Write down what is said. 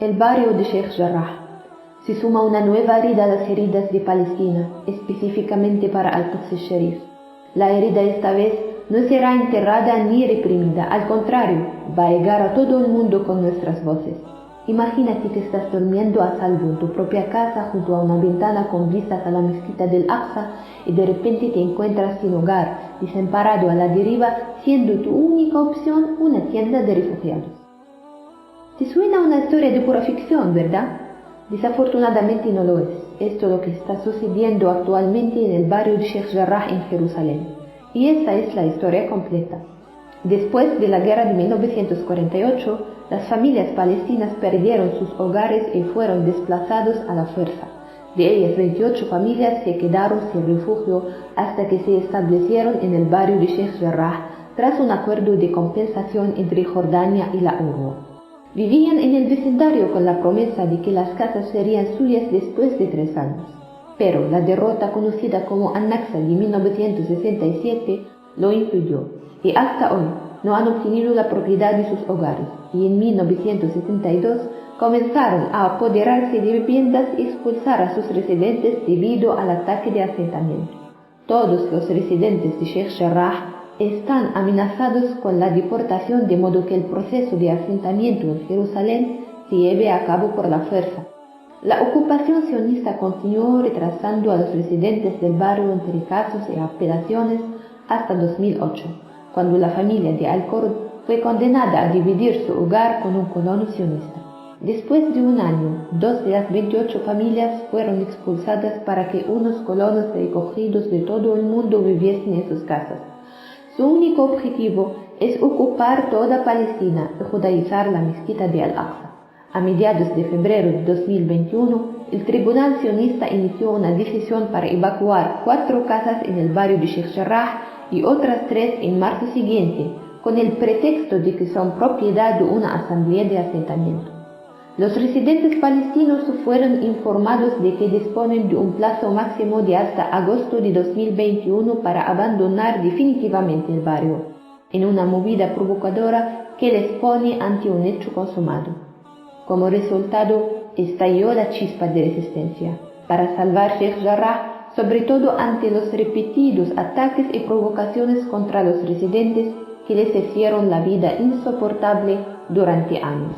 El barrio de Sheikh Jarrah. Se suma una nueva herida a las heridas de Palestina, específicamente para Al-Quds al-Sharif. La herida esta vez no será enterrada ni reprimida, al contrario, va a llegar a todo el mundo con nuestras voces. Imagínate que estás durmiendo a salvo en tu propia casa junto a una ventana con vistas a la mezquita del Aqsa y de repente te encuentras sin hogar, desamparado a la deriva, siendo tu única opción una tienda de refugiados. Te suena una historia de pura ficción, ¿verdad? Desafortunadamente no lo es. Esto es lo que está sucediendo actualmente en el barrio de Sheikh Jarrah en Jerusalén. Y esta es la historia completa. Después de la guerra de 1948, las familias palestinas perdieron sus hogares y fueron desplazados a la fuerza. De ellas, 28 familias se quedaron sin refugio hasta que se establecieron en el barrio de Sheikh Jarrah tras un acuerdo de compensación entre Jordania y la UNRWA. Vivían en el vecindario con la promesa de que las casas serían suyas después de 3 años. Pero la derrota conocida como An-Nakba de 1967 lo impidió, y hasta hoy no han obtenido la propiedad de sus hogares, y en 1972 comenzaron a apoderarse de viviendas y expulsar a sus residentes debido al ataque de asentamiento. Todos los residentes de Sheikh Jarrah están amenazados con la deportación, de modo que el proceso de asentamiento en Jerusalén se lleve a cabo por la fuerza. La ocupación sionista continuó retrasando a los residentes del barrio entre casos y apelaciones hasta 2008, cuando la familia de Al-Qurd fue condenada a dividir su hogar con un colono sionista. Después de un año, 2 de las 28 familias fueron expulsadas para que unos colonos recogidos de todo el mundo viviesen en sus casas. Su único objetivo es ocupar toda Palestina y judaizar la mezquita de Al-Aqsa. A mediados de febrero de 2021, el tribunal sionista inició una decisión para evacuar 4 casas en el barrio de Sheikh Jarrah y otras 3 en marzo siguiente, con el pretexto de que son propiedad de una asamblea de asentamiento. Los residentes palestinos fueron informados de que disponen de un plazo máximo de hasta agosto de 2021 para abandonar definitivamente el barrio, en una movida provocadora que les pone ante un hecho consumado. Como resultado, estalló la chispa de resistencia para salvar Sheikh Jarrah, sobre todo ante los repetidos ataques y provocaciones contra los residentes que les hicieron la vida insoportable durante años.